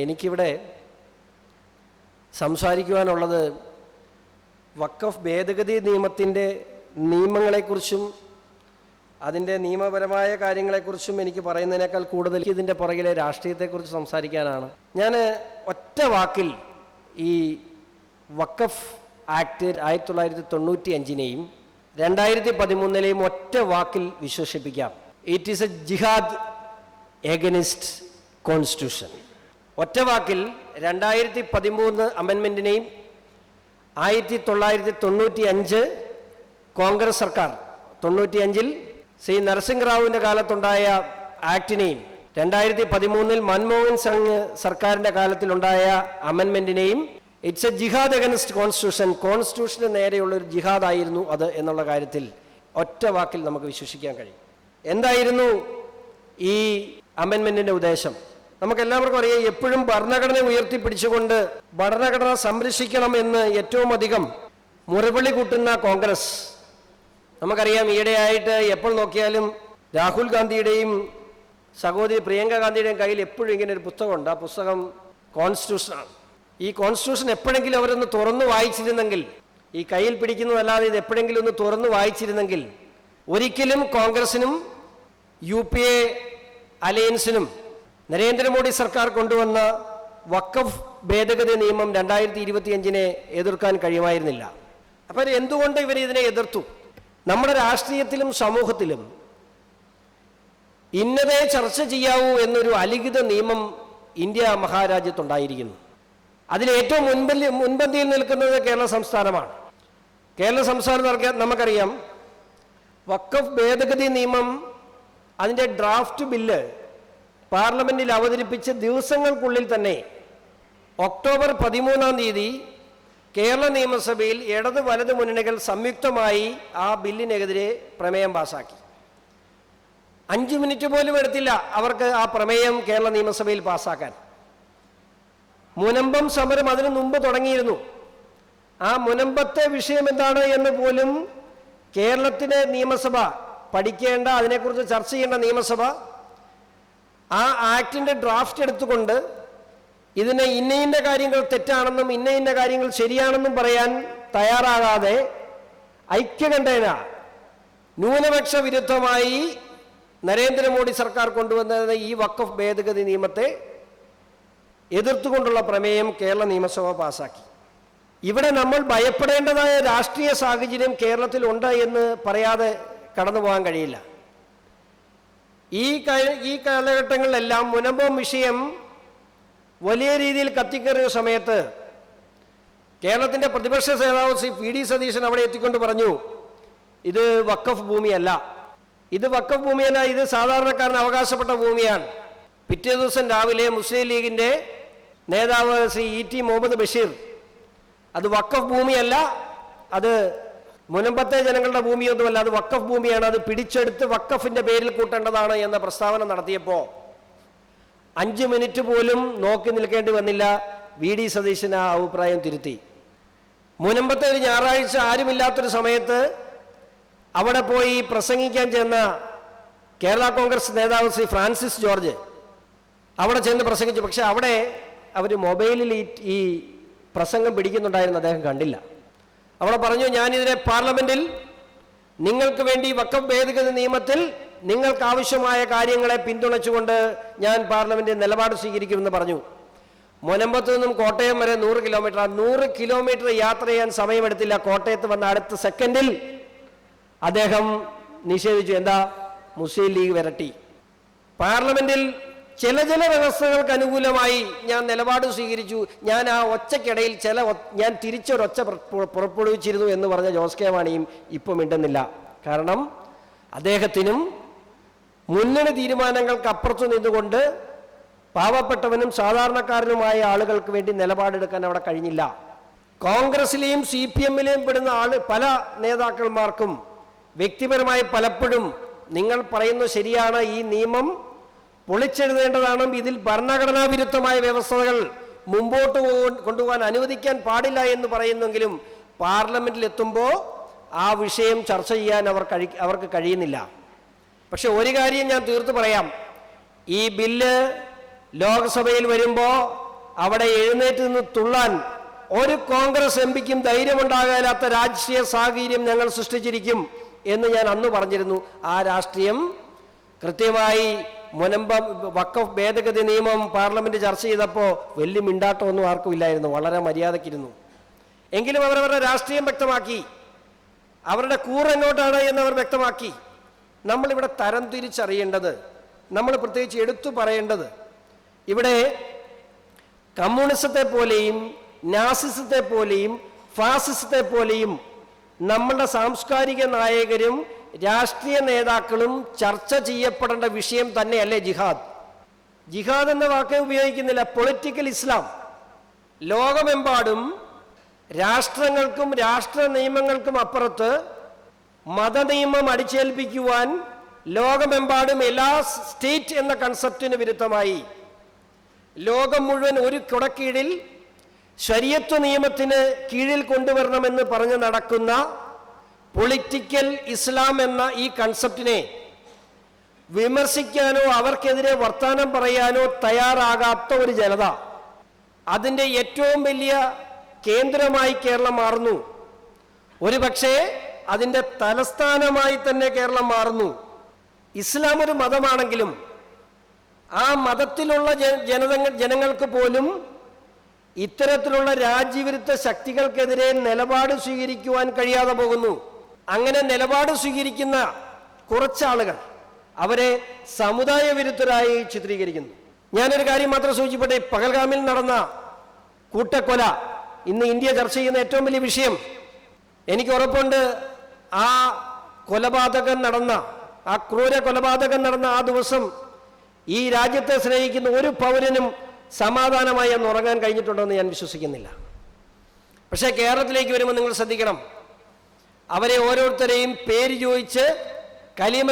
എനിക്കിവിടെ സംസാരിക്കുവാനുള്ളത് വഖഫ് ഭേദഗതി നിയമത്തിൻ്റെ നിയമങ്ങളെക്കുറിച്ചും അതിൻ്റെ നിയമപരമായ കാര്യങ്ങളെക്കുറിച്ചും എനിക്ക് പറയുന്നതിനേക്കാൾ കൂടുതൽ ഇതിൻ്റെ പുറകിലെ രാഷ്ട്രീയത്തെക്കുറിച്ച് സംസാരിക്കാനാണ്. ഞാൻ ഒറ്റ വാക്കിൽ ഈ വഖഫ് ആക്ട് 1995-നെയും 2013-ലെയും ഒറ്റ വാക്കിൽ വിശേഷിപ്പിക്കാം. It is A jihad against constitution. ഒറ്റ വാക്കിൽ 2013 അമെൻമെൻറ്റിനെയും 1995 കോൺഗ്രസ് സർക്കാർ 95-ൽ ശ്രീ നരസിംഹറാവുവിൻ്റെ കാലത്തുണ്ടായ ആക്ടിനെയും 2013-ൽ മൻമോഹൻ സിംഗ് സർക്കാരിൻ്റെ കാലത്തിലുണ്ടായ അമെൻമെൻറ്റിനെയും ഇറ്റ്സ് എ ജിഹാദ് അഗൻസ്റ്റ് കോൺസ്റ്റിറ്റ്യൂഷൻ, കോൺസ്റ്റിറ്റ്യൂഷന് നേരെയുള്ളൊരു ജിഹാദായിരുന്നു അത് എന്നുള്ള കാര്യത്തിൽ ഒറ്റ വാക്കിൽ നമുക്ക് വിശ്വസിക്കാൻ കഴിയും. എന്തായിരുന്നു ഈ അമെൻമെൻറ്റിൻ്റെ ഉദ്ദേശം? നമുക്കെല്ലാവർക്കും അറിയാം, എപ്പോഴും ഭരണഘടന ഉയർത്തിപ്പിടിച്ചുകൊണ്ട് ഭരണഘടന സംരക്ഷിക്കണം എന്ന് ഏറ്റവും അധികം മുറവിളി കൂട്ടുന്ന കോൺഗ്രസ്, നമുക്കറിയാം ഈയിടെയായിട്ട് എപ്പോൾ നോക്കിയാലും രാഹുൽ ഗാന്ധിയുടെയും സഹോദരി പ്രിയങ്ക ഗാന്ധിയുടെയും കയ്യിൽ എപ്പോഴും ഇങ്ങനെ ഒരു പുസ്തകമുണ്ട്. ആ പുസ്തകം കോൺസ്റ്റിറ്റ്യൂഷനാണ്. ഈ കോൺസ്റ്റിറ്റ്യൂഷൻ എപ്പോഴെങ്കിലും അവരൊന്ന് തുറന്നു വായിച്ചിരുന്നെങ്കിൽ, ഈ കയ്യിൽ പിടിക്കുന്നതല്ലാതെ ഇത് എപ്പോഴെങ്കിലും ഒന്ന് തുറന്നു വായിച്ചിരുന്നെങ്കിൽ ഒരിക്കലും കോൺഗ്രസിനും UPA അലയൻസിനും നരേന്ദ്രമോദി സർക്കാർ കൊണ്ടുവന്ന വഖഫ് ഭേദഗതി നിയമം 2025-നെ എതിർക്കാൻ കഴിയുമായിരുന്നില്ല. അപ്പോൾ എന്തുകൊണ്ട് ഇവർ ഇതിനെ എതിർത്തു? നമ്മുടെ രാഷ്ട്രീയത്തിലും സമൂഹത്തിലും ഇന്നതേ ചർച്ച ചെയ്യാവൂ എന്നൊരു അലിഖിത നിയമം ഇന്ത്യ മഹാരാജ്യത്തുണ്ടായിരിക്കുന്നു. അതിലേറ്റവും മുൻപന്തിയിൽ നിൽക്കുന്നത് കേരള സംസ്ഥാനമാണ്. കേരള സംസ്ഥാനത്ത് നമുക്കറിയാം, വഖഫ് ഭേദഗതി നിയമം അതിൻ്റെ ഡ്രാഫ്റ്റ് ബില്ല് പാർലമെൻറ്റിൽ അവതരിപ്പിച്ച ദിവസങ്ങൾക്കുള്ളിൽ തന്നെ ഒക്ടോബർ 13-ാം തീയതി കേരള നിയമസഭയിൽ ഇടത് വലത് മുന്നണികൾ സംയുക്തമായി ആ ബില്ലിനെതിരെ പ്രമേയം പാസാക്കി. 5 മിനിറ്റ് പോലും എടുത്തില്ല അവർക്ക് ആ പ്രമേയം കേരള നിയമസഭയിൽ പാസാക്കാൻ. മുനമ്പം സമരം അതിനു മുമ്പ് തുടങ്ങിയിരുന്നു. ആ മുനമ്പത്തെ വിഷയം എന്താണ് എന്ന് പോലും കേരളത്തിലെ നിയമസഭ പഠിക്കേണ്ട, അതിനെക്കുറിച്ച് ചർച്ച ചെയ്യേണ്ട നിയമസഭ ആ ആക്ടിൻ്റെ ഡ്രാഫ്റ്റ് എടുത്തുകൊണ്ട് ഇതിനെ ഇന്ന കാര്യങ്ങൾ തെറ്റാണെന്നും ഇന്ന കാര്യങ്ങൾ ശരിയാണെന്നും പറയാൻ തയ്യാറാകാതെ ഐക്യകണ്ഠേന ന്യൂനപക്ഷ വിരുദ്ധമായി നരേന്ദ്രമോദി സർക്കാർ കൊണ്ടുവന്ന ഈ വഖഫ് ഭേദഗതി നിയമത്തെ എതിർത്തുകൊണ്ടുള്ള പ്രമേയം കേരള നിയമസഭ പാസാക്കി. ഇവിടെ നമ്മൾ ഭയപ്പെടേണ്ടതായ രാഷ്ട്രീയ സാഹചര്യം കേരളത്തിലുണ്ട് എന്ന് പറയാതെ കടന്നു പോകാൻ കഴിയില്ല. ഈ കാലഘട്ടങ്ങളിലെല്ലാം മുനമ്പം വിഷയം വലിയ രീതിയിൽ കത്തിക്കേറിയ സമയത്ത് കേരളത്തിൻ്റെ പ്രതിപക്ഷ നേതാവ് ശ്രീ PD സതീശൻ അവിടെ എത്തിക്കൊണ്ട് പറഞ്ഞു, ഇത് വഖഫ് ഭൂമിയല്ല, ഇത് വഖഫ് ഭൂമിയല്ല, ഇത് സാധാരണക്കാരന് അവകാശപ്പെട്ട ഭൂമിയാണ്. പിറ്റേ ദിവസം രാവിലെ മുസ്ലിം ലീഗിൻ്റെ നേതാവ് ശ്രീ ET മുഹമ്മദ് ബഷീർ, അത് വഖഫ് ഭൂമിയല്ല, അത് മുനമ്പത്തെ ജനങ്ങളുടെ ഭൂമിയൊന്നുമല്ല, അത് വഖഫ് ഭൂമിയാണ്, അത് പിടിച്ചെടുത്ത് വഖഫിൻ്റെ പേരിൽ കൂട്ടേണ്ടതാണ് എന്ന പ്രസ്താവന നടത്തിയപ്പോൾ 5 മിനിറ്റ് പോലും നോക്കി നിൽക്കേണ്ടി വന്നില്ല. VD സതീശൻ ആ അഭിപ്രായം തിരുത്തി. മുനമ്പത്തെ ഒരു ഞായറാഴ്ച ആരുമില്ലാത്തൊരു സമയത്ത് അവിടെ പോയി പ്രസംഗിക്കാൻ ചെന്ന കേരള കോൺഗ്രസ് നേതാവ് ശ്രീ ഫ്രാൻസിസ് ജോർജ് അവിടെ ചെന്ന് പ്രസംഗിച്ചു. പക്ഷെ അവിടെ അവർ മൊബൈലിൽ ഈ പ്രസംഗം പിടിക്കുന്നുണ്ടായിരുന്നു, അദ്ദേഹം കണ്ടില്ല. അവിടെ പറഞ്ഞു, ഞാനിതിനെ പാർലമെൻറ്റിൽ നിങ്ങൾക്ക് വേണ്ടി വഖഫ് ഭേദഗതി നിയമത്തിൽ നിങ്ങൾക്ക് ആവശ്യമായ കാര്യങ്ങളെ പിന്തുണച്ചുകൊണ്ട് ഞാൻ പാർലമെൻറ്റിൽ നിലപാട് സ്വീകരിക്കുമെന്ന് പറഞ്ഞു. മുനമ്പത്ത് നിന്നും കോട്ടയം വരെ 100 കിലോമീറ്റർ, 100 കിലോമീറ്റർ യാത്ര ചെയ്യാൻ സമയമെടുത്തില്ല. കോട്ടയത്ത് വന്ന അടുത്ത സെക്കൻഡിൽ അദ്ദേഹം നിഷേധിച്ചു. എന്താ? മുസ്ലിം ലീഗ് വിരട്ടി. പാർലമെൻറ്റിൽ ചില വ്യവസ്ഥകൾക്ക് അനുകൂലമായി ഞാൻ നിലപാട് സ്വീകരിച്ചു, ഞാൻ ആ ഒച്ചയ്ക്കിടയിൽ ഞാൻ തിരിച്ചൊരൊച്ച പുറപ്പെടുവിച്ചിരുന്നു എന്ന് പറഞ്ഞ ജോസ് കെ മാണിയും ഇപ്പം മിണ്ടുന്നില്ല. കാരണം അദ്ദേഹത്തിനും മുന്നണി തീരുമാനങ്ങൾക്ക് അപ്പുറത്തു നിന്നുകൊണ്ട് പാവപ്പെട്ടവനും സാധാരണക്കാരനുമായ ആളുകൾക്ക് വേണ്ടി നിലപാടെടുക്കാൻ അവിടെ കഴിഞ്ഞില്ല. കോൺഗ്രസിലെയും CPM-ലെയും പെടുന്ന പല നേതാക്കന്മാർക്കും വ്യക്തിപരമായി പലപ്പോഴും നിങ്ങൾ പറയുന്നത് ശരിയാണ്, ഈ നിയമം പൊളിച്ചെഴുതേണ്ടതാണ്, ഇതിൽ ഭരണഘടനാ വിരുദ്ധമായ വ്യവസ്ഥകൾ മുമ്പോട്ട് കൊണ്ടുപോകാൻ അനുവദിക്കാൻ പാടില്ല എന്ന് പറയുന്നെങ്കിലും പാർലമെന്റിൽ എത്തുമ്പോൾ ആ വിഷയം ചർച്ച ചെയ്യാൻ അവർക്ക് കഴിയുന്നില്ല. പക്ഷെ ഒരു കാര്യം ഞാൻ തീർത്തു പറയാം, ഈ ബില്ല് ലോക്സഭയിൽ വരുമ്പോൾ അവിടെ എഴുന്നേറ്റ് നിന്ന് തുള്ളാൻ ഒരു കോൺഗ്രസ് എം പിക്കും ധൈര്യമുണ്ടാകാത്ത രാഷ്ട്രീയ സാഹചര്യം ഞങ്ങൾ സൃഷ്ടിച്ചിരിക്കും എന്ന് ഞാൻ അന്ന് പറഞ്ഞിരുന്നു. ആ രാഷ്ട്രീയം കൃത്യമായി മുനമ്പം വഖഫ് ഭേദഗതി നിയമം പാർലമെന്റ് ചർച്ച ചെയ്തപ്പോൾ വലിയ മിണ്ടാട്ടമൊന്നും ആർക്കും ഇല്ലായിരുന്നു, വളരെ മര്യാദക്കിരുന്നു. എങ്കിലും അവരവരുടെ രാഷ്ട്രീയം വ്യക്തമാക്കി, അവരുടെ കൂറെങ്ങോട്ടാണ് എന്നവർ വ്യക്തമാക്കി. നമ്മളിവിടെ തരം തിരിച്ചറിയേണ്ടത്, നമ്മൾ പ്രത്യേകിച്ച് എടുത്തു പറയേണ്ടത്, ഇവിടെ കമ്മ്യൂണിസത്തെ പോലെയും നാസിസത്തെ പോലെയും ഫാസിസത്തെ പോലെയും നമ്മളുടെ സാംസ്കാരിക നായകരും രാഷ്ട്രീയ നേതാക്കളും ചർച്ച ചെയ്യപ്പെടേണ്ട വിഷയം തന്നെയല്ലേ ജിഹാദ്. ജിഹാദ് എന്ന വാക്ക് ഉപയോഗിക്കുന്നില്ല, പൊളിറ്റിക്കൽ ഇസ്ലാം. ലോകമെമ്പാടും രാഷ്ട്രങ്ങൾക്കും രാഷ്ട്ര നിയമങ്ങൾക്കും അപ്പുറത്ത് മതനിയമം അടിച്ചേൽപ്പിക്കുവാൻ ലോകമെമ്പാടും എല്ലാ സ്റ്റേറ്റ് എന്ന കൺസെപ്റ്റിന് വിരുദ്ധമായി ലോകം മുഴുവൻ ഒരു കുടക്കീഴിൽ ശരീഅത്ത് നിയമത്തിന് കീഴിൽ കൊണ്ടുവരണമെന്ന് പറഞ്ഞ് നടക്കുന്ന പൊളിറ്റിക്കൽ ഇസ്ലാം എന്ന ഈ കൺസെപ്റ്റിനെ വിമർശിക്കാനോ അവർക്കെതിരെ വർത്തമാനം പറയാനോ തയ്യാറാകാത്ത ഒരു ജനത, അതിൻ്റെ ഏറ്റവും വലിയ കേന്ദ്രമായി കേരളം മാറുന്നു. ഒരുപക്ഷെ അതിൻ്റെ തലസ്ഥാനമായി തന്നെ കേരളം മാറുന്നു. ഇസ്ലാം ഒരു മതമാണെങ്കിലും ആ മതത്തിലുള്ള ജനങ്ങൾക്ക് പോലും ഇത്തരത്തിലുള്ള രാജ്യവിരുദ്ധ ശക്തികൾക്കെതിരെ നിലപാട് സ്വീകരിക്കുവാൻ കഴിയാതെ പോകുന്നു. അങ്ങനെ നിലപാട് സ്വീകരിക്കുന്ന കുറച്ചാളുകൾ അവരെ സമുദായ വിരുദ്ധരായി ചിത്രീകരിക്കുന്നു. ഞാനൊരു കാര്യം മാത്രം സൂചിപ്പിക്കട്ടെ, പഹൽഗാമിൽ നടന്ന കൂട്ടക്കൊല ഇന്ന് ഇന്ത്യ ചർച്ച ചെയ്യുന്ന ഏറ്റവും വലിയ വിഷയം. എനിക്ക് ഉറപ്പുണ്ട് ആ കൊലപാതകം നടന്ന, ആ ക്രൂര കൊലപാതകം നടന്ന ആ ദിവസം ഈ രാജ്യത്തെ സ്നേഹിക്കുന്ന ഒരു പൗരനും സമാധാനമായി അന്ന് ഉറങ്ങാൻ കഴിഞ്ഞിട്ടുണ്ടെന്ന് ഞാൻ വിശ്വസിക്കുന്നില്ല. പക്ഷേ കേരളത്തിലേക്ക് വരുമ്പോൾ നിങ്ങൾ ശ്രദ്ധിക്കണം, അവരെ ഓരോരുത്തരെയും പേര് ചോദിച്ച് കലീമ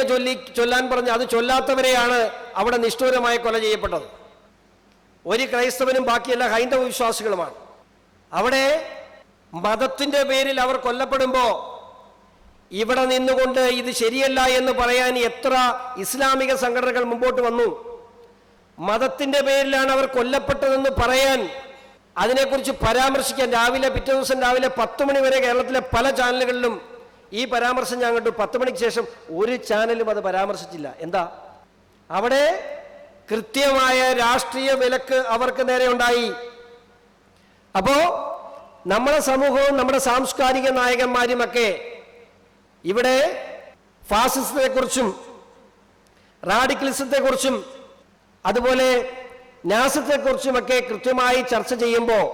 ചൊല്ലാൻ പറഞ്ഞ് അത് ചൊല്ലാത്തവരെയാണ് അവിടെ നിഷ്ഠൂരമായി കൊല ചെയ്യപ്പെട്ടത്. ഒരു ക്രൈസ്തവനും ബാക്കിയല്ല ഹൈന്ദവ വിശ്വാസികളുമാണ്. അവിടെ മതത്തിൻ്റെ പേരിൽ അവർ കൊല്ലപ്പെടുമ്പോൾ ഇവിടെ നിന്നുകൊണ്ട് ഇത് ശരിയല്ല എന്ന് പറയാൻ എത്ര ഇസ്ലാമിക സംഘടനകൾ മുമ്പോട്ട് വന്നു. മതത്തിൻ്റെ പേരിലാണ് അവർ കൊല്ലപ്പെട്ടതെന്ന് പറയാൻ, അതിനെക്കുറിച്ച് പരാമർശിക്കാൻ പിറ്റേ ദിവസം രാവിലെ 10 മണി വരെ കേരളത്തിലെ പല ചാനലുകളിലും ഈ പരാമർശം ഞാൻ കണ്ടു. 10 മണിക്ക് ശേഷം ഒരു ചാനലും അത് പരാമർശിച്ചില്ല. എന്താ? അവിടെ കൃത്യമായ രാഷ്ട്രീയ വിലക്ക് അവർക്ക് നേരെ ഉണ്ടായി. അപ്പോ നമ്മുടെ സമൂഹവും നമ്മുടെ സാംസ്കാരിക നായകന്മാരുമൊക്കെ ഇവിടെ ഫാസിസത്തെക്കുറിച്ചും റാഡിക്കലിസത്തെക്കുറിച്ചും അതുപോലെ നാസിസത്തെക്കുറിച്ചുമൊക്കെ കൃത്യമായി ചർച്ച ചെയ്യുമ്പോൾ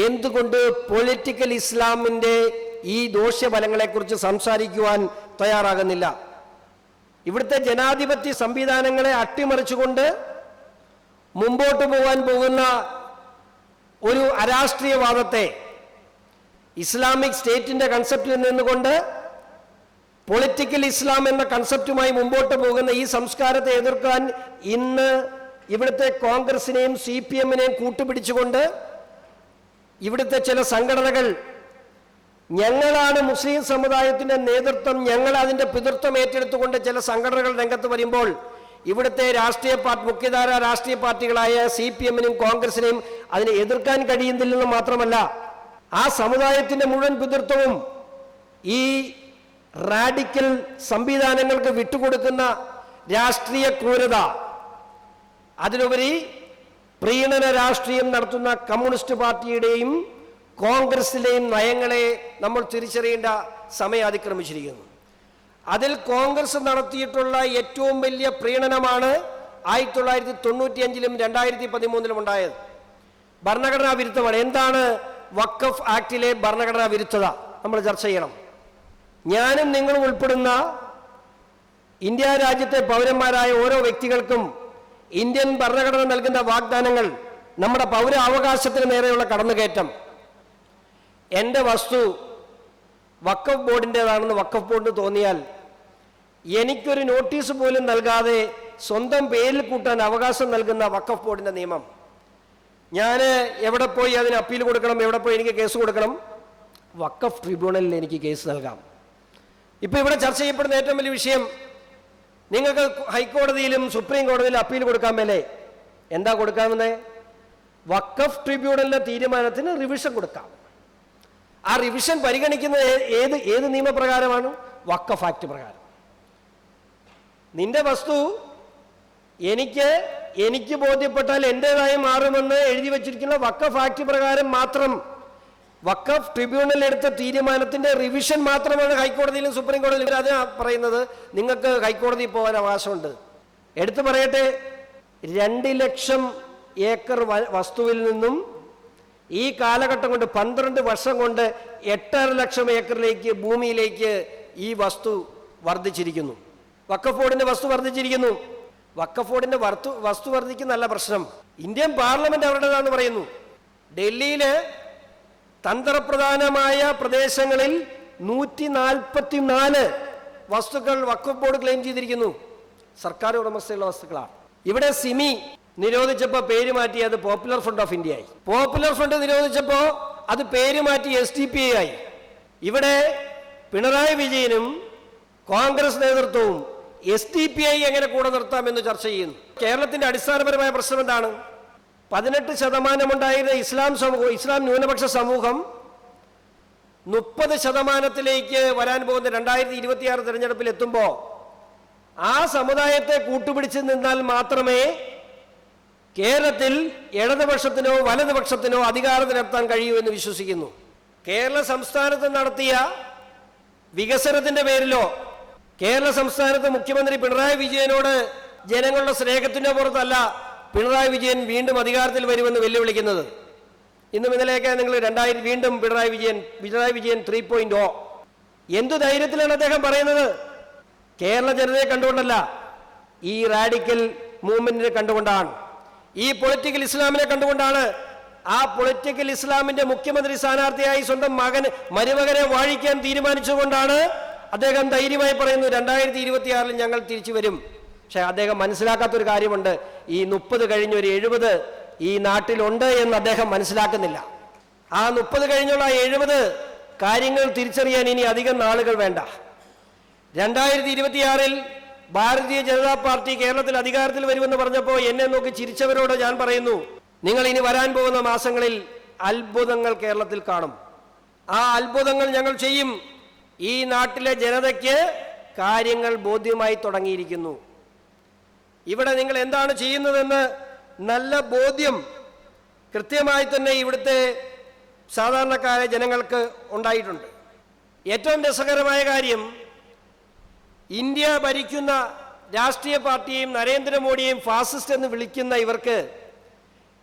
എന്തുകൊണ്ട് പൊളിറ്റിക്കൽ ഇസ്ലാമിൻ്റെ ഈ ദോഷ്യഫലങ്ങളെക്കുറിച്ച് സംസാരിക്കുവാൻ തയ്യാറാകുന്നില്ല? ഇവിടുത്തെ ജനാധിപത്യ സംവിധാനങ്ങളെ അട്ടിമറിച്ചുകൊണ്ട് മുമ്പോട്ട് പോകാൻ പോകുന്ന ഒരു അരാഷ്ട്രീയവാദത്തെ ഇസ്ലാമിക് സ്റ്റേറ്റിൻ്റെ കൺസെപ്റ്റിൽ നിന്നുകൊണ്ട് പൊളിറ്റിക്കൽ ഇസ്ലാം എന്ന കൺസെപ്റ്റുമായി മുമ്പോട്ട് പോകുന്ന ഈ സംസ്കാരത്തെ എതിർക്കാൻ ഇന്ന് ഇവിടുത്തെ കോൺഗ്രസിനെയും CPM-നെയും കൂട്ടുപിടിച്ചുകൊണ്ട് ഇവിടുത്തെ ചില സംഘടനകൾ, ഞങ്ങളാണ് മുസ്ലിം സമുദായത്തിൻ്റെ നേതൃത്വം, ഞങ്ങൾ അതിൻ്റെ പിതൃത്വം ഏറ്റെടുത്തുകൊണ്ട് ചില സംഘടനകൾ രംഗത്ത് വരുമ്പോൾ ഇവിടുത്തെ മുഖ്യധാര രാഷ്ട്രീയ പാർട്ടികളായ CPM-നെയും കോൺഗ്രസിനെയും അതിനെ എതിർക്കാൻ കഴിയുന്നില്ലെന്ന് മാത്രമല്ല, ആ സമുദായത്തിൻ്റെ മുഴുവൻ പിതൃത്വവും ഈ റാഡിക്കൽ സംവിധാനങ്ങൾക്ക് വിട്ടുകൊടുക്കുന്ന രാഷ്ട്രീയ ക്രൂരത, അതിലുപരി പ്രീണന രാഷ്ട്രീയം നടത്തുന്ന കമ്മ്യൂണിസ്റ്റ് പാർട്ടിയുടെയും കോൺഗ്രസിലെയും നയങ്ങളെ നമ്മൾ തിരിച്ചറിയേണ്ട സമയം അതിക്രമിച്ചിരിക്കുന്നു. അതിൽ കോൺഗ്രസ് നടത്തിയിട്ടുള്ള ഏറ്റവും വലിയ പ്രീണനമാണ് 1995-ലും 2013-ലും ഉണ്ടായത്. ഭരണഘടനാ വിരുദ്ധമാണ്. എന്താണ് വഖഫ് ആക്ടിലെ ഭരണഘടനാ വിരുദ്ധത? നമ്മൾ ചർച്ച ചെയ്യണം. ഞാനും നിങ്ങളും ഉൾപ്പെടുന്ന ഇന്ത്യ രാജ്യത്തെ പൗരന്മാരായ ഓരോ വ്യക്തികൾക്കും ഇന്ത്യൻ ഭരണഘടന നൽകുന്ന വാഗ്ദാനങ്ങൾ, നമ്മുടെ പൗര അവകാശത്തിന് നേരെയുള്ള കടന്നുകയറ്റം, എൻ്റെ വസ്തു വഖഫ് ബോർഡിൻ്റെതാണെന്ന് വഖഫ് ബോർഡിന് തോന്നിയാൽ എനിക്കൊരു നോട്ടീസ് പോലും നൽകാതെ സ്വന്തം പേരിൽ കൂട്ടാൻ അവകാശം നൽകുന്ന വഖഫ് ബോർഡിൻ്റെ നിയമം, ഞാൻ എവിടെ പോയി അതിന് അപ്പീൽ കൊടുക്കണം, എവിടെ പോയി എനിക്ക് കേസ് കൊടുക്കണം, വഖഫ് ട്രിബ്യൂണലിൽ എനിക്ക് കേസ് നൽകാം. ഇപ്പോൾ ഇവിടെ ചർച്ച ചെയ്യപ്പെടുന്ന ഏറ്റവും വലിയ വിഷയം, നിങ്ങൾക്ക് ഹൈക്കോടതിയിലും സുപ്രീം കോടതിയിലും അപ്പീൽ കൊടുക്കാൻ മേലെ. എന്താ കൊടുക്കാമെന്ന്? വഖഫ് ട്രിബ്യൂണലിന്റെ തീരുമാനത്തിന് റിവിഷൻ കൊടുക്കാം. ആ റിവിഷൻ പരിഗണിക്കുന്നത് ഏത് നിയമപ്രകാരമാണ്? വഖഫ് ആക്ട് പ്രകാരം. നിന്റെ വസ്തു എനിക്ക് ബോധ്യപ്പെട്ടാൽ എൻ്റെതായി മാറുമെന്ന് എഴുതി വച്ചിരിക്കുന്ന വഖഫ് ആക്ട് പ്രകാരം മാത്രം വഖഫ് ട്രിബ്യൂണൽ എടുത്ത തീരുമാനത്തിന്റെ റിവിഷൻ മാത്രമാണ് ഹൈക്കോടതിയിലും സുപ്രീം കോടതിയിലും. അത് പറയുന്നത് നിങ്ങൾക്ക് ഹൈക്കോടതിയിൽ പോകാൻ അവകാശമുണ്ട്. എടുത്തു പറയട്ടെ, 2 ലക്ഷം ഏക്കർ വസ്തുവിൽ നിന്നും ഈ കാലഘട്ടം കൊണ്ട് 12 വർഷം കൊണ്ട് 8.5 ലക്ഷം ഏക്കറിലേക്ക് ഭൂമിയിലേക്ക് ഈ വസ്തു വർദ്ധിച്ചിരിക്കുന്നു. വഖഫ് ബോർഡിന്റെ വസ്തു വർദ്ധിച്ചിരിക്കുന്നു. വഖഫ് ബോർഡിന്റെ വസ്തു വർദ്ധിക്കുന്നല്ല പ്രശ്നം. ഇന്ത്യൻ പാർലമെന്റ് അവരുടേതാണെന്ന് പറയുന്നു. ഡൽഹിയില് തന്ത്രപ്രധാനമായ പ്രദേശങ്ങളിൽ 144 വസ്തുക്കൾ വഖഫ് ബോർഡ് ക്ലെയിം ചെയ്തിരിക്കുന്നു. സർക്കാർ ഉടമസ്ഥയുള്ള വസ്തുക്കളാണ്. ഇവിടെ സിമി നിരോധിച്ചപ്പോൾ പേര് മാറ്റി അത് പോപ്പുലർ ഫ്രണ്ട് ഓഫ് ഇന്ത്യ ആയി. പോപ്പുലർ ഫ്രണ്ട് നിരോധിച്ചപ്പോൾ അത് പേര് മാറ്റി SDPI ആയി. ഇവിടെ പിണറായി വിജയനും കോൺഗ്രസ് നേതൃത്വവും SDPI എങ്ങനെ കൂടെ നിർത്താമെന്ന് ചർച്ച ചെയ്യുന്നു. കേരളത്തിന്റെ അടിസ്ഥാനപരമായ പ്രശ്നം എന്താണ്? 18% ഉണ്ടായിരുന്ന ഇസ്ലാം ന്യൂനപക്ഷ സമൂഹം 30% വരാൻ പോകുന്ന 2026 തെരഞ്ഞെടുപ്പിൽ എത്തുമ്പോൾ ആ സമുദായത്തെ കൂട്ടുപിടിച്ച് നിന്നാൽ മാത്രമേ കേരളത്തിൽ ഇടതുപക്ഷത്തിനോ വലതുപക്ഷത്തിനോ അധികാരത്തിലെത്താൻ കഴിയൂ എന്ന് വിശ്വസിക്കുന്നു. കേരള സംസ്ഥാനത്ത് നടത്തിയ വികസനത്തിന്റെ പേരിലോ കേരള സംസ്ഥാനത്ത് മുഖ്യമന്ത്രി പിണറായി വിജയനോട് ജനങ്ങളുടെ സ്നേഹത്തിന്റെ പുറത്തല്ല പിണറായി വിജയൻ വീണ്ടും അധികാരത്തിൽ വരുമെന്ന് വെല്ലുവിളിക്കുന്നത്. ഇന്നും ഇന്നലെയൊക്കെ നിങ്ങൾ വീണ്ടും പിണറായി വിജയൻ 3.0 എന്തു ധൈര്യത്തിലാണ് അദ്ദേഹം പറയുന്നത്? കേരള ജനതയെ കണ്ടുകൊണ്ടല്ല, ഈ റാഡിക്കൽ മൂവ്മെന്റിനെ കണ്ടുകൊണ്ടാണ്, ഈ പൊളിറ്റിക്കൽ ഇസ്ലാമിനെ കണ്ടുകൊണ്ടാണ്. ആ പൊളിറ്റിക്കൽ ഇസ്ലാമിന്റെ മുഖ്യമന്ത്രി സ്ഥാനാർത്ഥിയായി സ്വന്തം മരുമകനെ വാഴിക്കാൻ തീരുമാനിച്ചുകൊണ്ടാണ് അദ്ദേഹം ധൈര്യമായി പറയുന്നു 2026 ഞങ്ങൾ തിരിച്ചു വരും. പക്ഷെ അദ്ദേഹം മനസ്സിലാക്കാത്തൊരു കാര്യമുണ്ട്, ഈ 30 കഴിഞ്ഞ ഒരു 70 ഈ നാട്ടിലുണ്ട് എന്ന് അദ്ദേഹം മനസ്സിലാക്കുന്നില്ല. ആ 30 കഴിഞ്ഞുള്ള 70 കാര്യങ്ങൾ തിരിച്ചറിയാൻ ഇനി അധികം നാളുകൾ വേണ്ട. 2026 ഭാരതീയ ജനതാ പാർട്ടി കേരളത്തിൽ അധികാരത്തിൽ വരുമെന്ന് പറഞ്ഞപ്പോൾ എന്നെ നോക്കി ചിരിച്ചവരോട് ഞാൻ പറയുന്നു, നിങ്ങൾ ഇനി വരാൻ പോകുന്ന മാസങ്ങളിൽ അത്ഭുതങ്ങൾ കേരളത്തിൽ കാണും. ആ അത്ഭുതങ്ങൾ ഞങ്ങൾ ചെയ്യും. ഈ നാട്ടിലെ ജനതയ്ക്ക് കാര്യങ്ങൾ ബോധ്യമായി തുടങ്ങിയിരിക്കുന്നു. ഇവിടെ നിങ്ങൾ എന്താണ് ചെയ്യുന്നതെന്ന് നല്ല ബോധ്യം കൃത്യമായി തന്നെ ഇവിടുത്തെ സാധാരണക്കാരായ ജനങ്ങൾക്ക് ഉണ്ടായിട്ടുണ്ട്. ഏറ്റവും രസകരമായ കാര്യം, ഇന്ത്യ ഭരിക്കുന്ന രാഷ്ട്രീയ പാർട്ടിയെയും നരേന്ദ്രമോദിയെയും ഫാസിസ്റ്റ് എന്ന് വിളിക്കുന്ന ഇവർക്ക്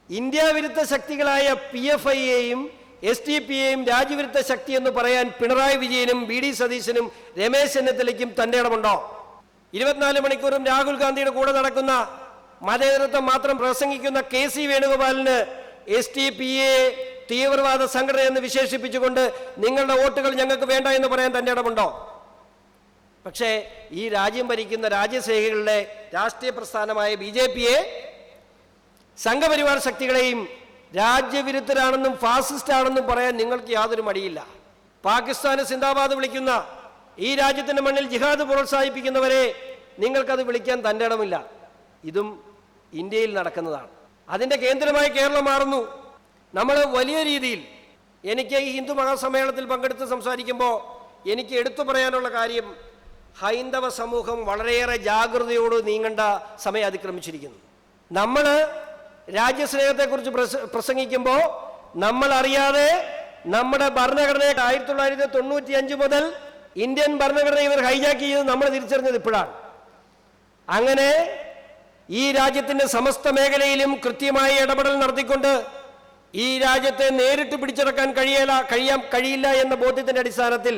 ഇന്ത്യ വിരുദ്ധ ശക്തികളായ PFIയെയും SDPയെയും രാജ്യവിരുദ്ധ ശക്തി എന്ന് പറയാൻ പിണറായി വിജയനും BD സതീശനും രമേശ് ചെന്നിത്തലയ്ക്കും തന്റെ ഇടമുണ്ടോ? 24 മണിക്കൂറും രാഹുൽ ഗാന്ധിയുടെ കൂടെ നടക്കുന്ന മതേതരത്വം മാത്രം പ്രസംഗിക്കുന്ന KC വേണുഗോപാലിന് SDPയെ തീവ്രവാദ സംഘടന എന്ന് വിശേഷിപ്പിച്ചുകൊണ്ട് നിങ്ങളുടെ വോട്ടുകൾ ഞങ്ങൾക്ക് വേണ്ട എന്ന് പറയാൻ തന്റെ ഇടമുണ്ടോ? പക്ഷേ ഈ രാജ്യം ഭരിക്കുന്ന രാജ്യസ്നേഹികളുടെ രാഷ്ട്രീയ പ്രസ്ഥാനമായ BJPയെ സംഘപരിവാർ ശക്തികളെയും രാജ്യവിരുദ്ധരാണെന്നും ഫാസിസ്റ്റ് ആണെന്നും പറയാൻ നിങ്ങൾക്ക് യാതൊരു മടിയില്ല. പാകിസ്ഥാന് സിന്ദാബാദ് വിളിക്കുന്ന ഈ രാജ്യത്തിന്റെ മണ്ണിൽ ജിഹാദ് പ്രോത്സാഹിപ്പിക്കുന്നവരെ നിങ്ങൾക്കത് വിളിക്കാൻ തന്റെ ഇടമില്ല. ഇതും ഇന്ത്യയിൽ നടക്കുന്നതാണ്. അതിന്റെ കേന്ദ്രമായി കേരളം മാറുന്നു. നമ്മൾ വലിയ രീതിയിൽ, എനിക്ക് ഈ ഹിന്ദു മഹാസമ്മേളനത്തിൽ പങ്കെടുത്ത് സംസാരിക്കുമ്പോൾ എനിക്ക് എടുത്തു പറയാനുള്ള കാര്യം, ഹൈന്ദവ സമൂഹം വളരെയേറെ ജാഗ്രതയോട് നീങ്ങേണ്ട സമയം അതിക്രമിച്ചിരിക്കുന്നു. നമ്മൾ രാജ്യസ്നേഹത്തെക്കുറിച്ച് പ്രസംഗിക്കുമ്പോൾ നമ്മൾ അറിയാതെ നമ്മുടെ ഭരണഘടനയെ 1995 മുതൽ ഇന്ത്യൻ ഭരണഘടന ഇവർ ഹൈജാക്ക് ചെയ്ത് നമ്മൾ തിരിച്ചറിഞ്ഞത് ഇപ്പോഴാണ്. അങ്ങനെ ഈ രാജ്യത്തിന്റെ സമസ്ത മേഖലയിലും കൃത്യമായി ഇടപെടൽ നടത്തിക്കൊണ്ട് ഈ രാജ്യത്തെ നേരിട്ട് പിടിച്ചെടുക്കാൻ കഴിയില്ല എന്ന ബോധ്യത്തിന്റെ അടിസ്ഥാനത്തിൽ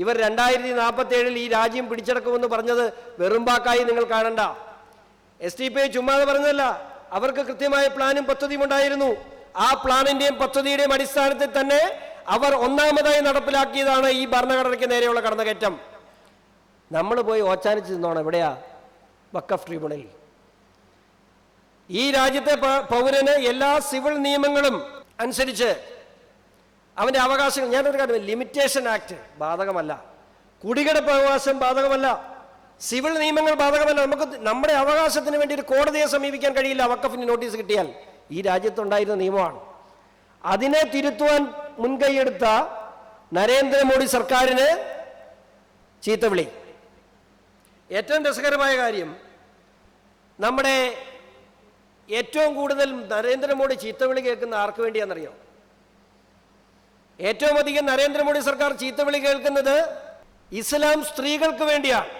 ഇവർ 2047 ഈ രാജ്യം പിടിച്ചെടുക്കുമെന്ന് പറഞ്ഞത് വെറുമ്പാക്കായി നിങ്ങൾ കാണണ്ട. SDPI ചുമ്മാതെ പറഞ്ഞതല്ല, അവർക്ക് കൃത്യമായ പ്ലാനും പദ്ധതിയും ഉണ്ടായിരുന്നു. ആ പ്ലാനിന്റെയും പദ്ധതിയുടെയും അടിസ്ഥാനത്തിൽ തന്നെ അവർ ഒന്നാമതായി നടപ്പിലാക്കിയതാണ് ഈ ഭരണഘടനയ്ക്ക് നേരെയുള്ള കടന്നുകയറ്റം. നമ്മൾ പോയി ഓച്ചാനിച്ച് നിന്നോണം. എവിടെയാ? വഖഫ് ട്രിബ്യൂണലിൽ. ഈ രാജ്യത്തെ പൗരന് എല്ലാ സിവിൽ നിയമങ്ങളും അനുസരിച്ച് അവൻ്റെ അവകാശങ്ങൾ. ഞാനൊരു കാര്യം, ലിമിറ്റേഷൻ ആക്ട് ബാധകമല്ല, കുടികിടപ്പ് അവകാശം ബാധകമല്ല, സിവിൽ നിയമങ്ങൾ ബാധകമല്ല. നമുക്ക് നമ്മുടെ അവകാശത്തിന് വേണ്ടി ഒരു കോടതിയെ സമീപിക്കാൻ കഴിയില്ല. വഖഫിന് നോട്ടീസ് കിട്ടിയാൽ ഈ രാജ്യത്തുണ്ടായിരുന്ന നിയമമാണ്. അതിനെ തിരുത്തുവാൻ മുൻകൈയെടുത്ത നരേന്ദ്രമോദി സർക്കാരിന് ചീത്തവിളി. ഏറ്റവും രസകരമായ കാര്യം, നമ്മുടെ ഏറ്റവും കൂടുതൽ നരേന്ദ്രമോദി ചീത്തവിളി കേൾക്കുന്ന ആർക്ക് വേണ്ടിയാണെന്നറിയോ? ഏറ്റവും അധികം നരേന്ദ്രമോദി സർക്കാർ ചീത്തവിളി കേൾക്കുന്നത് ഇസ്ലാം സ്ത്രീകൾക്ക് വേണ്ടിയാണ്.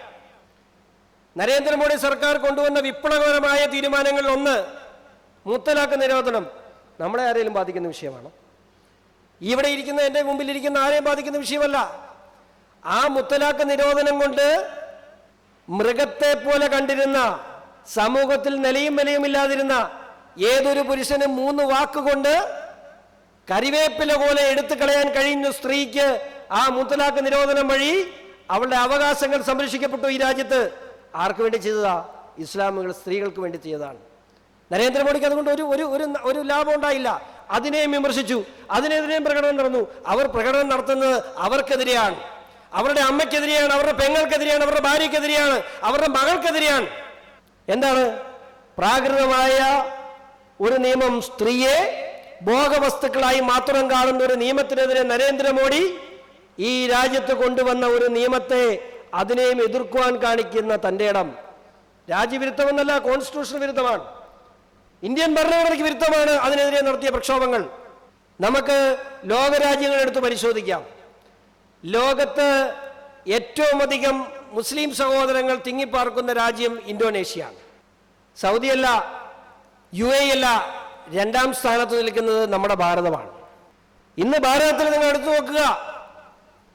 നരേന്ദ്രമോദി സർക്കാർ കൊണ്ടുവന്ന വിപ്ലവകരമായ തീരുമാനങ്ങളിൽ ഒന്ന് മുത്തലാഖ് നിരോധനം. നമ്മളെ ആരെങ്കിലും ബാധിക്കുന്ന വിഷയമാണ്? ഇവിടെ ഇരിക്കുന്ന, എൻ്റെ മുമ്പിലിരിക്കുന്ന ആരെയും ബാധിക്കുന്ന വിഷയമല്ല. ആ മുത്തലാഖ് നിരോധനം കൊണ്ട് മൃഗത്തെ പോലെ കണ്ടിരുന്ന, സമൂഹത്തിൽ നിലയും വിലയുമില്ലാതിരുന്ന ഏതൊരു പുരുഷനും 3 വാക്കുകൊണ്ട് കരിവേപ്പില പോലെ എടുത്തു കളയാൻ കഴിയുന്ന സ്ത്രീക്ക് ആ മുത്തലാഖ് നിരോധനം വഴി അവളുടെ അവകാശങ്ങൾ സംരക്ഷിക്കപ്പെട്ടു ഈ രാജ്യത്ത്. ആർക്ക് വേണ്ടി ചെയ്തതാ? ഇസ്ലാമുകൾ സ്ത്രീകൾക്ക് വേണ്ടി ചെയ്തതാണ്. നരേന്ദ്രമോദിക്ക് അതുകൊണ്ട് ഒരു ലാഭം ഉണ്ടായില്ല. അതിനെയും വിമർശിച്ചു, അതിനെതിരെയും പ്രകടനം നടന്നു. അവർ പ്രകടനം നടത്തുന്നത് അവർക്കെതിരെയാണ്, അവരുടെ അമ്മയ്ക്കെതിരെയാണ്, അവരുടെ പെങ്ങൾക്കെതിരെയാണ്, അവരുടെ ഭാര്യയ്ക്കെതിരെയാണ്, അവരുടെ മകൾക്കെതിരെയാണ്. എന്താണ്? പ്രാകൃതമായ ഒരു നിയമം, സ്ത്രീയെ ഭോഗവസ്തുക്കളായി മാത്രം കാണുന്ന ഒരു നിയമത്തിനെതിരെ നരേന്ദ്രമോദി ഈ രാജ്യത്ത് കൊണ്ടുവന്ന ഒരു നിയമത്തെ, അതിനെയും എതിർക്കുവാൻ കാണിക്കുന്ന തൻ്റെ ഇടം രാജ്യവിരുദ്ധമെന്നല്ല, കോൺസ്റ്റിറ്റ്യൂഷൻ വിരുദ്ധമാണ്, ഇന്ത്യൻ ഭരണഘടനയ്ക്ക് വിരുദ്ധമാണ് അതിനെതിരെ നടത്തിയ പ്രക്ഷോഭങ്ങൾ. നമുക്ക് ലോകരാജ്യങ്ങൾ എടുത്ത് പരിശോധിക്കാം. ലോകത്ത് ഏറ്റവും അധികം മുസ്ലിം സഹോദരങ്ങൾ തിങ്ങിപ്പാർക്കുന്ന രാജ്യം ഇന്തോനേഷ്യയാണ്. സൗദിയല്ല, UAE അല്ല, 2ാം സ്ഥാനത്ത് നിൽക്കുന്നത് നമ്മുടെ ഭാരതമാണ്. ഇന്ന് ഭാരതത്തിൽ നിങ്ങൾ എടുത്തു നോക്കുക.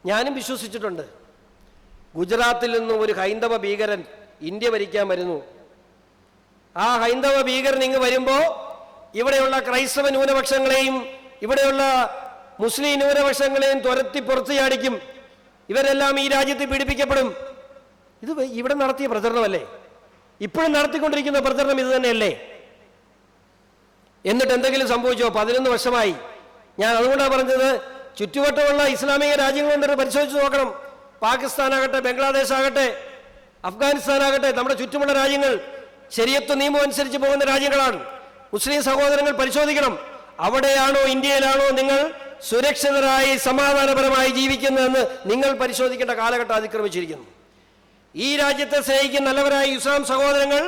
ഞാനും വിശ്വസിച്ചിട്ടുണ്ട്, ഗുജറാത്തിൽ നിന്നും ഒരു ഹൈന്ദവ ഭീകരൻ ഇന്ത്യ ഭരിക്കാൻ വരുന്നു. ആ ഹൈന്ദവ ഭീകരൻ ഇങ്ങ് വരുമ്പോൾ ഇവിടെയുള്ള ക്രൈസ്തവ ന്യൂനപക്ഷങ്ങളെയും ഇവിടെയുള്ള മുസ്ലിം ന്യൂനപക്ഷങ്ങളെയും തുരത്തി പുറത്തു ചാടിക്കും. ഇവരെല്ലാം ഈ രാജ്യത്ത് പീഡിപ്പിക്കപ്പെടും. ഇത് ഇവിടെ നടത്തിയ പ്രചരണമല്ലേ? ഇപ്പോഴും നടത്തിക്കൊണ്ടിരിക്കുന്ന പ്രചരണം ഇത് തന്നെയല്ലേ? എന്നിട്ട് എന്തെങ്കിലും സംഭവിച്ചോ? 11 വർഷമായി. ഞാൻ അതുകൊണ്ടാണ് പറഞ്ഞത്, ചുറ്റുവട്ടമുള്ള ഇസ്ലാമിക രാജ്യങ്ങളുണ്ടെന്ന് പരിശോധിച്ച് നോക്കണം. പാകിസ്ഥാനാകട്ടെ, ബംഗ്ലാദേശ് ആകട്ടെ, അഫ്ഗാനിസ്ഥാനാകട്ടെ, നമ്മുടെ ചുറ്റുമുള്ള രാജ്യങ്ങൾ ശരീഅത്ത് നിയമം അനുസരിച്ച് പോകുന്ന രാജ്യങ്ങളാണ്. മുസ്ലിം സഹോദരങ്ങൾ പരിശോധിക്കണം, അവിടെയാണോ ഇന്ത്യയിലാണോ നിങ്ങൾ സുരക്ഷിതരായി സമാധാനപരമായി ജീവിക്കുന്നതെന്ന് നിങ്ങൾ പരിശോധിക്കേണ്ട കാലഘട്ടം അതിക്രമിച്ചിരിക്കുന്നു. ഈ രാജ്യത്തെ സ്നേഹിക്കുന്ന നല്ലവരായ ഇസ്ലാം സഹോദരങ്ങൾ,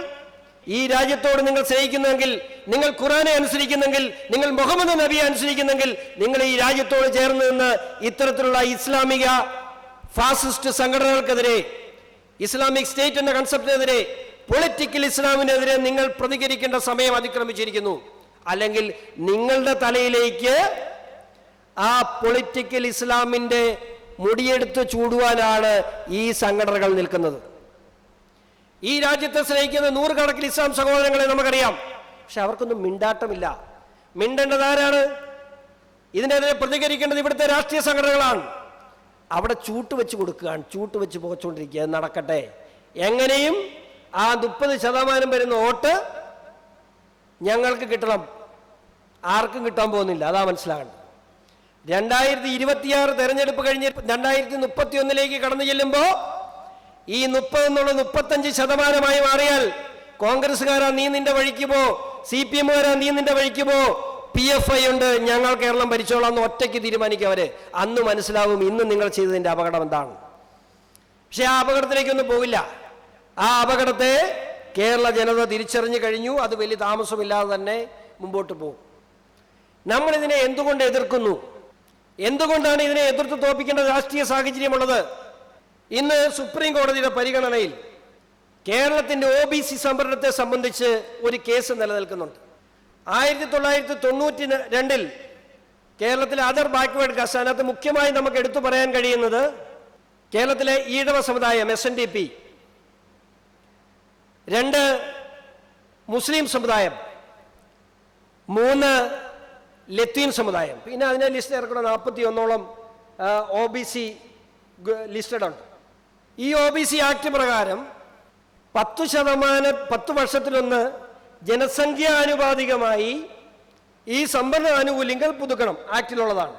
ഈ രാജ്യത്തോട് നിങ്ങൾ സ്നേഹിക്കുന്നെങ്കിൽ, നിങ്ങൾ ഖുർആനെ അനുസരിക്കുന്നെങ്കിൽ, നിങ്ങൾ മുഹമ്മദ് നബിയെ അനുസരിക്കുന്നെങ്കിൽ, നിങ്ങൾ ഈ രാജ്യത്തോട് ചേർന്ന് നിന്ന് ഇത്തരത്തിലുള്ള ഇസ്ലാമിക ഫാസിസ്റ്റ് സംഘടനകൾക്കെതിരെ, ഇസ്ലാമിക് സ്റ്റേറ്റ് എന്ന കൺസെപ്റ്റിനെതിരെ, പൊളിറ്റിക്കൽ ഇസ്ലാമിനെതിരെ നിങ്ങൾ പ്രതികരിക്കേണ്ട സമയം അതിക്രമിച്ചിരിക്കുന്നു. അല്ലെങ്കിൽ നിങ്ങളുടെ തലയിലേക്ക് ആ പൊളിറ്റിക്കൽ ഇസ്ലാമിന്റെ മുടിയെടുത്ത് ചൂടുവാനാണ് ഈ സംഘടനകൾ നിൽക്കുന്നത്. ഈ രാജ്യത്തെ സ്നേഹിക്കുന്ന 100 കണക്കിന് ഇസ്ലാം സഹോദരങ്ങളെ നമുക്കറിയാം. പക്ഷെ അവർക്കൊന്നും മിണ്ടാട്ടമില്ല. മിണ്ടേണ്ടത് ആരാണ്? ഇതിനെതിരെ പ്രതികരിക്കേണ്ടത് ഇവിടുത്തെ രാഷ്ട്രീയ സംഘടനകളാണ്. അവിടെ ചൂട്ട് വെച്ച് കൊടുക്കുകയാണ്, ചൂട്ട് വെച്ച് പോച്ചുകൊണ്ടിരിക്കുക. നടക്കട്ടെ, എങ്ങനെയും ആ 30% വരുന്ന വോട്ട് ഞങ്ങൾക്ക് കിട്ടണം. ആർക്കും കിട്ടാൻ പോകുന്നില്ല, അതാ മനസ്സിലാകണം. 2026 തെരഞ്ഞെടുപ്പ് കഴിഞ്ഞ് 2031 കടന്നു ചെല്ലുമ്പോൾ ഈ 30 എന്നുള്ളത് 35% മാറിയാൽ കോൺഗ്രസ്സുകാരാ നീ നിന്റെ വഴിക്ക് പോ, CPM-കാരാ നീ നിന്റെ വഴിക്ക് പോ, PFI ഉണ്ട്, ഞങ്ങൾ കേരളം ഭരിച്ചോളാം എന്ന് ഒറ്റയ്ക്ക് തീരുമാനിക്കും അവര്. അന്ന് മനസ്സിലാവും ഇന്ന് നിങ്ങൾ ചെയ്തതിന്റെ അപകടം എന്താണ്. പക്ഷെ ആ അപകടത്തിലേക്കൊന്നും പോകില്ല. ആ അപകടത്തെ കേരള ജനത തിരിച്ചറിഞ്ഞു കഴിഞ്ഞു. അത് വലിയ താമസമില്ലാതെ തന്നെ മുമ്പോട്ട് പോകും. നമ്മളിതിനെ എന്തുകൊണ്ട് എതിർക്കുന്നു? എന്തുകൊണ്ടാണ് ഇതിനെ എതിർത്ത് തോൽപ്പിക്കേണ്ട രാഷ്ട്രീയ സാഹചര്യമുള്ളത്? ഇന്ന് സുപ്രീം കോടതിയുടെ പരിഗണനയിൽ കേരളത്തിന്റെ OBC സംവരണത്തെ സംബന്ധിച്ച് ഒരു കേസ് നിലനിൽക്കുന്നുണ്ട്. 1992 കേരളത്തിലെ അതർ ബാക്ക്വേർഡ് കാസ്റ്റ്, അതിനകത്ത് മുഖ്യമായി നമുക്ക് എടുത്തു പറയാൻ കഴിയുന്നത് കേരളത്തിലെ ഈഴവ സമുദായം SNDP, 2 മുസ്ലിം സമുദായം, 3 ലത്തീൻ സമുദായം. പിന്നെ അതിനെ ലിസ്റ്റ് ഇറക്കണം. 41ഓളം OBC ലിസ്റ്റഡ് ഉണ്ട്. ഈ OBC ആക്ട് പ്രകാരം 10 വർഷത്തിലൊന്ന് ജനസംഖ്യാനുപാതികമായി ഈ സംവരണ ആനുകൂല്യങ്ങൾ പുതുക്കണം. ആക്ടിലുള്ളതാണ്.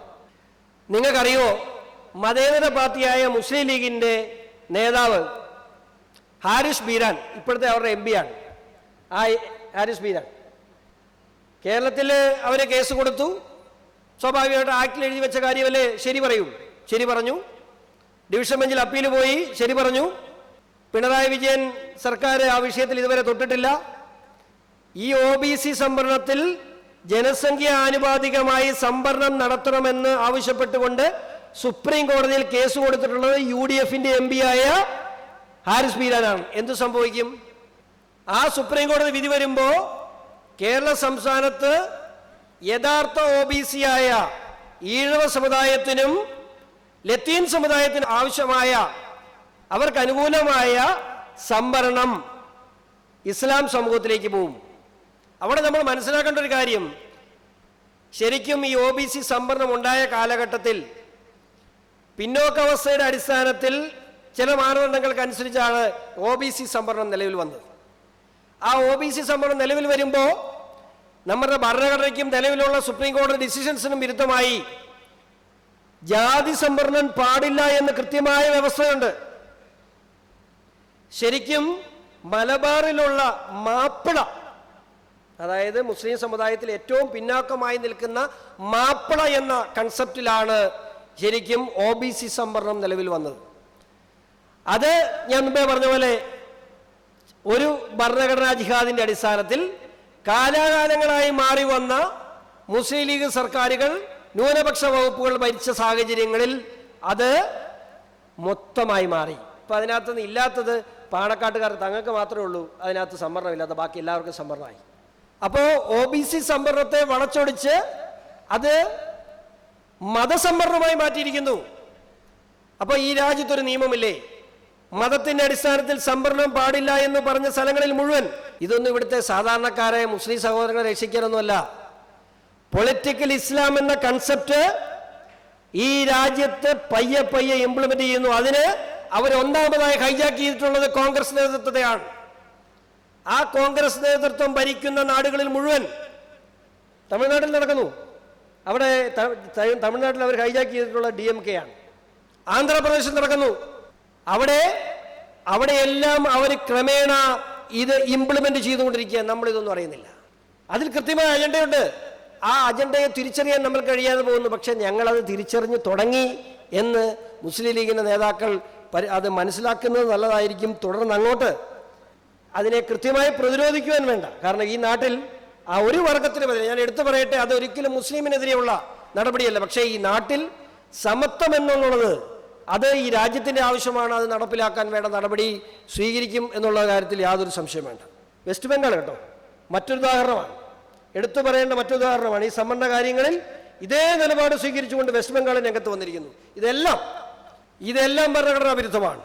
നിങ്ങൾക്കറിയോ, മതേതര പാർട്ടിയായ മുസ്ലിം ലീഗിൻ്റെ നേതാവ് ഹാരിസ് ബീരാൻ, ഇപ്പോഴത്തെ അവരുടെ എം പിയാണ് ആ ഹാരിസ് ബീരാൻ, കേരളത്തിൽ അവരെ കേസ് കൊടുത്തു. സ്വാഭാവികമായിട്ട് ആക്ടിൽ എഴുതി വെച്ച കാര്യമല്ലേ ശരി പറയൂ. ശരി പറഞ്ഞു. ഡിവിഷൻ ബെഞ്ചിൽ അപ്പീൽ പോയി, ശരി പറഞ്ഞു. പിണറായി വിജയൻ സർക്കാർ ആ വിഷയത്തിൽ ഇതുവരെ തൊട്ടിട്ടില്ല. ഈ OBC സംവരണത്തിൽ ജനസംഖ്യ ആനുപാതികമായി സംവരണം നടത്തണമെന്ന് ആവശ്യപ്പെട്ടുകൊണ്ട് സുപ്രീം കോടതിയിൽ കേസ് കൊടുത്തിട്ടുള്ളത് UDFന്റെ MP ആയ ഹാരിസ് ബീരാനാണ്. എന്തു സംഭവിക്കും? ആ സുപ്രീം കോടതി വിധി വരുമ്പോൾ കേരള സംസ്ഥാനത്ത് യഥാർത്ഥ OBC ആയ ഈഴവ സമുദായത്തിനും ലത്തീൻ സമുദായത്തിനും ആവശ്യമായ അവർക്ക് അനുകൂലമായ സംവരണം ഇസ്ലാം സമൂഹത്തിലേക്ക് പോകും. അവിടെ നമ്മൾ മനസ്സിലാക്കേണ്ട ഒരു കാര്യം, ശരിക്കും ഈ OBC സംവരണം ഉണ്ടായ കാലഘട്ടത്തിൽ പിന്നോക്കാവസ്ഥയുടെ അടിസ്ഥാനത്തിൽ ചില മാനദണ്ഡങ്ങൾക്കനുസരിച്ചാണ് OBC സംവരണം നിലവിൽ വന്നത്. ആ OBC സംവരണം നിലവിൽ വരുമ്പോൾ നമ്മുടെ ഭരണഘടനയ്ക്കും നിലവിലുള്ള സുപ്രീം കോടതി ഡിസിഷൻസിനും വിരുദ്ധമായി ജാതി സംവരണം പാടില്ല എന്ന് കൃത്യമായ വ്യവസ്ഥയുണ്ട്. ശരിക്കും മലബാറിലുള്ള മാപ്പിള, അതായത് മുസ്ലിം സമുദായത്തിൽ ഏറ്റവും പിന്നാക്കമായി നിൽക്കുന്ന മാപ്പിള എന്ന കൺസെപ്റ്റിലാണ് ശരിക്കും OBC സംവരണം നിലവിൽ വന്നത്. അത് ഞാൻ മുമ്പേ പറഞ്ഞ പോലെ ഒരു ഭരണഘടനാ ജിഹാദിന്റെ അടിസ്ഥാനത്തിൽ കാലാകാലങ്ങളായി മാറി വന്ന മുസ്ലിം ലീഗ് സർക്കാരുകൾ ന്യൂനപക്ഷ വകുപ്പുകൾ ഭരിച്ച സാഹചര്യങ്ങളിൽ അത് മൊത്തമായി മാറി. ഇപ്പം അതിനകത്ത് ഇല്ലാത്തത് പാണക്കാട്ടുകാർ തങ്ങൾക്ക് മാത്രമേ ഉള്ളൂ അതിനകത്ത് സംവരണമില്ലാത്ത, ബാക്കി എല്ലാവർക്കും സംവരണമായി. അപ്പോൾ OBC സംവരണത്തെ വളച്ചൊടിച്ച് അത് മതസംവരണമായി മാറ്റിയിരിക്കുന്നു. അപ്പോൾ ഈ രാജ്യത്തൊരു നിയമമില്ലേ, മതത്തിന്റെ അടിസ്ഥാനത്തിൽ സംവരണം പാടില്ല എന്ന് പറഞ്ഞ സ്ഥലങ്ങളിൽ മുഴുവൻ. ഇതൊന്നും ഇവിടുത്തെ സാധാരണക്കാരായ മുസ്ലിം സഹോദരങ്ങളെ രക്ഷിക്കാനൊന്നുമല്ല. പൊളിറ്റിക്കൽ ഇസ്ലാം എന്ന കൺസെപ്റ്റ് ഈ രാജ്യത്ത് പയ്യെ പയ്യെ ഇംപ്ലിമെന്റ് ചെയ്യുന്നു. അതിന് അവർ ഒന്നാമതായി ഹൈജാക്ക് ചെയ്തിട്ടുള്ളത് കോൺഗ്രസ് നേതൃത്വത്തെയാണ്. ആ കോൺഗ്രസ് നേതൃത്വം ഭരിക്കുന്ന നാടുകളിൽ മുഴുവൻ, തമിഴ്നാട്ടിൽ നടക്കുന്നു, അവിടെ തമിഴ്നാട്ടിൽ അവർ ഹൈജാക്ക് ചെയ്തിട്ടുള്ള DMK ആണ്. ആന്ധ്രാപ്രദേശിൽ നടക്കുന്നു, അവിടെയെല്ലാം അവർ ക്രമേണ ഇത് ഇംപ്ലിമെന്റ് ചെയ്തുകൊണ്ടിരിക്കുക. നമ്മളിതൊന്നും അറിയുന്നില്ല. അതിൽ കൃത്യമായ അജണ്ടയുണ്ട്. ആ അജണ്ടയെ തിരിച്ചറിയാൻ നമ്മൾ കഴിയാതെ പോകുന്നു. പക്ഷെ ഞങ്ങളത് തിരിച്ചറിഞ്ഞ് തുടങ്ങി എന്ന് മുസ്ലിം ലീഗിൻ്റെ നേതാക്കൾ അത് മനസ്സിലാക്കുന്നത് നല്ലതായിരിക്കും. തുടർന്ന് അങ്ങോട്ട് അതിനെ കൃത്യമായി പ്രതിരോധിക്കുവാൻ വേണ്ട. കാരണം ഈ നാട്ടിൽ ആ ഒരു വർഗത്തിന് ബദൽ, ഞാൻ എടുത്തു പറയട്ടെ, അതൊരിക്കലും മുസ്ലിമിനെതിരെയുള്ള നടപടിയല്ല. പക്ഷേ ഈ നാട്ടിൽ സമത്വം എന്നുള്ളത് അത് ഈ രാജ്യത്തിൻ്റെ ആവശ്യമാണ്. അത് നടപ്പിലാക്കാൻ വേണ്ട നടപടി സ്വീകരിക്കും എന്നുള്ള കാര്യത്തിൽ യാതൊരു സംശയം വേണ്ട. വെസ്റ്റ് ബംഗാൾ കേട്ടോ മറ്റൊരു ഉദാഹരണമാണ്, എടുത്തു പറയേണ്ട മറ്റൊരു ഉദാഹരണമാണ്. ഈ സംവരണ കാര്യങ്ങളിൽ ഇതേ നിലപാട് സ്വീകരിച്ചുകൊണ്ട് വെസ്റ്റ് ബംഗാൾ രംഗത്ത് വന്നിരിക്കുന്നു. ഇതെല്ലാം ഭരണഘടനാ വിരുദ്ധമാണ്.